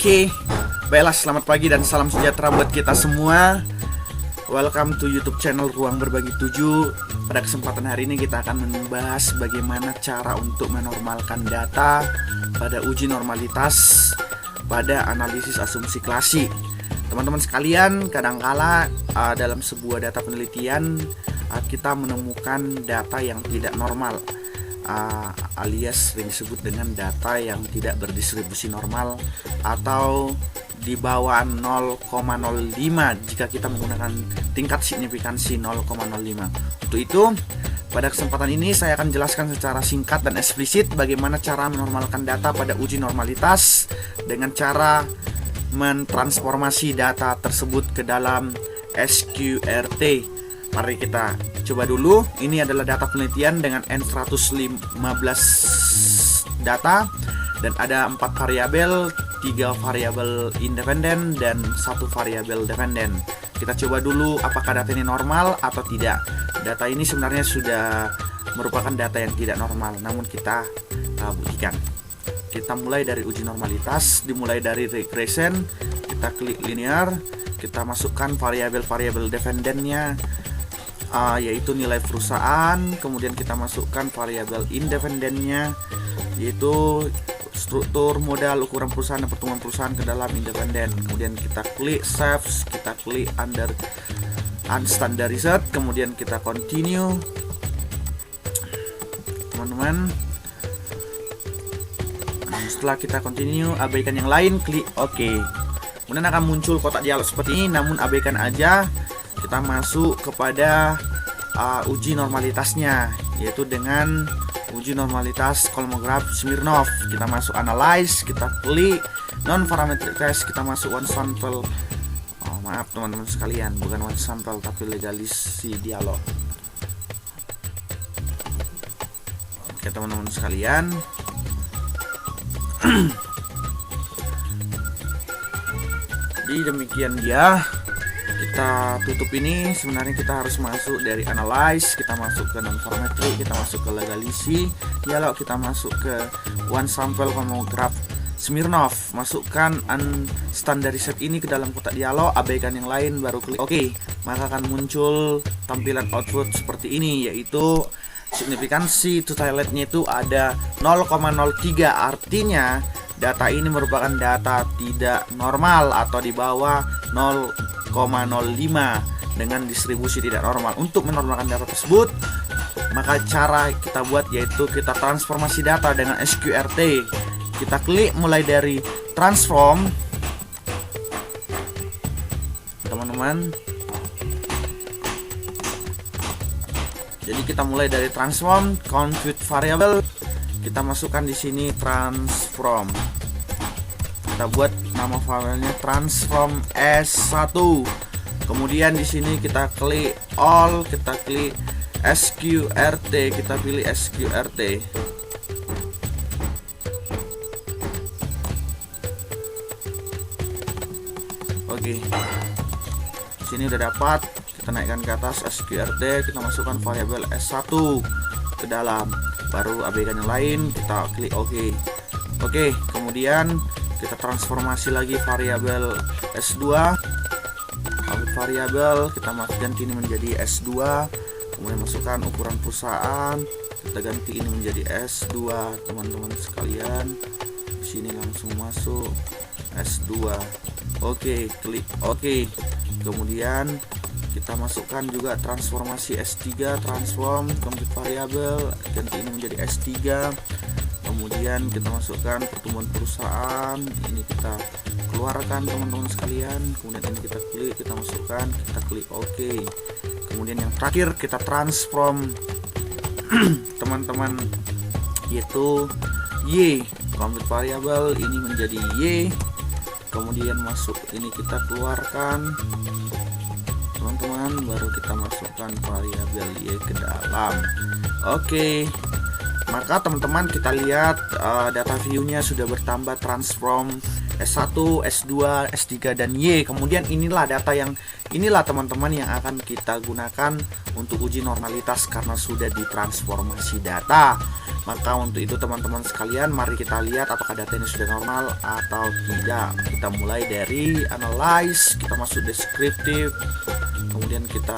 Oke, baiklah, selamat pagi dan salam sejahtera buat kita semua. Welcome to YouTube channel Ruang Berbagi 7. Pada kesempatan hari ini kita akan membahas bagaimana cara untuk menormalkan data pada uji normalitas pada analisis asumsi klasik. Teman-teman sekalian, kadangkala dalam sebuah data penelitian kita menemukan data yang tidak normal, alias sering disebut dengan data yang tidak berdistribusi normal atau di bawah 0,05 jika kita menggunakan tingkat signifikansi 0,05. Untuk itu, pada kesempatan ini saya akan jelaskan secara singkat dan eksplisit bagaimana cara menormalkan data pada uji normalitas dengan cara mentransformasi data tersebut ke dalam SQRT. Mari kita coba dulu. Ini adalah data penelitian dengan N115 data dan ada 4 variabel, 3 variabel independen dan 1 variabel dependen. Kita coba dulu apakah data ini normal atau tidak. Data ini sebenarnya sudah merupakan data yang tidak normal, namun kita buktikan. Kita mulai dari uji normalitas, dimulai dari regression, kita klik linear, kita masukkan variabel-variabel dependennya, yaitu nilai perusahaan. Kemudian kita masukkan variabel independennya, yaitu struktur, modal, ukuran perusahaan dan pertumbuhan perusahaan ke dalam independen. Kemudian kita klik save, kita klik under unstandarized, kemudian kita continue. Teman-teman, setelah kita continue, abaikan yang lain, klik OK. Kemudian akan muncul kotak dialog seperti ini, namun abaikan aja. Kita masuk kepada uji normalitasnya, yaitu dengan uji normalitas kolmograf Smirnov. Kita masuk analyze, kita klik non parametric test, kita masuk one sample. Maaf teman-teman sekalian, bukan one sample tapi legalisi dialog. Oke teman-teman sekalian, jadi demikian dia. Kita tutup ini. Sebenarnya kita harus masuk dari analyze, kita masuk ke non parametric, kita masuk ke legalisi dialog, kita masuk ke one sample kolmograf Smirnov, masukkan unstandarized ini ke dalam kotak dialog, abaikan yang lain, baru klik OK. Maka akan muncul tampilan output seperti ini, yaitu signifikansi totalnya itu ada 0,03. Artinya data ini merupakan data tidak normal atau di bawah 0,05 dengan distribusi tidak normal. Untuk menormalkan data tersebut, maka cara kita buat yaitu kita transformasi data dengan SQRT. Kita klik mulai dari transform, teman-teman. Jadi kita mulai dari transform, compute variable, kita masukkan di sini transform. Kita buat nama filenya transform S1. Kemudian di sini kita klik all, kita klik SQRT, kita pilih SQRT. Oke. Di sini udah dapat. Kita naikkan ke atas SQRT, kita masukkan variabel S1 ke dalam. Baru abaikan yang lain, kita klik OK. Oke, kemudian kita transformasi lagi variabel S2. Variabel kita ganti ini menjadi S2. Kemudian masukkan ukuran perusahaan, kita ganti ini menjadi S2, teman-teman sekalian. Di sini langsung masuk S2. Oke, klik OK. Kemudian kita masukkan juga transformasi S3, transform compute variable, ganti ini menjadi S3. Kemudian kita masukkan pertumbuhan perusahaan, ini kita keluarkan teman-teman sekalian. Kemudian ini kita klik, kita masukkan, kita klik OK. Kemudian yang terakhir kita transform teman-teman, yaitu Y, compute variable ini menjadi Y. Kemudian masuk ini kita keluarkan teman-teman, baru kita masukkan variabel Y ke dalam. Oke. Maka teman-teman kita lihat data view-nya sudah bertambah transform S1, S2, S3, dan Y. Kemudian inilah teman-teman yang akan kita gunakan untuk uji normalitas karena sudah ditransformasi data. Maka untuk itu teman-teman sekalian, mari kita lihat apakah data ini sudah normal atau tidak. Kita mulai dari analyze, kita masuk descriptive, kemudian kita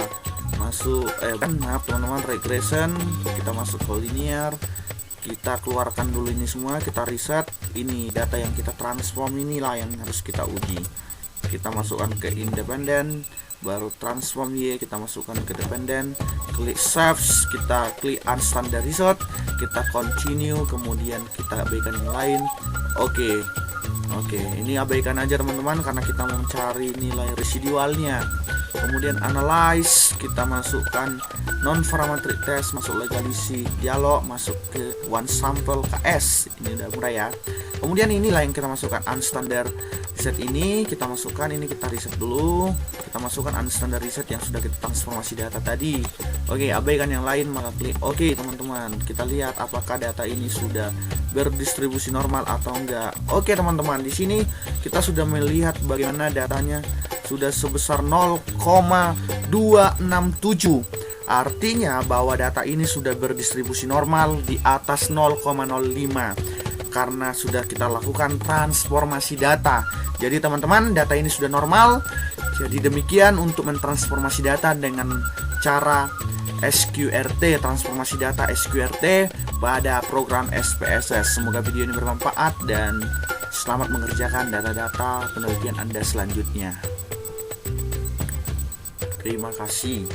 masuk teman-teman regression, kita masuk ke linear. Kita keluarkan dulu ini semua, kita reset. Ini data yang kita transform, inilah yang harus kita uji. Kita masukkan ke independent, baru transform Y, kita masukkan ke dependent, klik save, kita klik unstandard result, kita continue, kemudian kita abaikan yang lain. Oke, ini abaikan aja teman-teman karena kita mau mencari nilai residualnya. Kemudian analyze, kita masukkan non parametric test, masuk legalisi dialog, masuk ke one sample KS. Ini udah murah ya. Kemudian inilah yang kita masukkan unstandard reset, ini kita masukkan, ini kita reset dulu, kita masukkan unstandard reset yang sudah kita transformasi data tadi. Oke, abaikan yang lain, maka klik oke teman-teman. Kita lihat apakah data ini sudah berdistribusi normal atau enggak. Oke teman-teman, di sini kita sudah melihat bagaimana datanya sudah sebesar 0,267. Artinya bahwa data ini sudah berdistribusi normal di atas 0,05 karena sudah kita lakukan transformasi data. Jadi teman-teman, data ini sudah normal. Jadi demikian untuk mentransformasi data dengan cara SQRT, transformasi data SQRT pada program SPSS. Semoga video ini bermanfaat dan selamat mengerjakan data-data penelitian Anda selanjutnya. Terima kasih.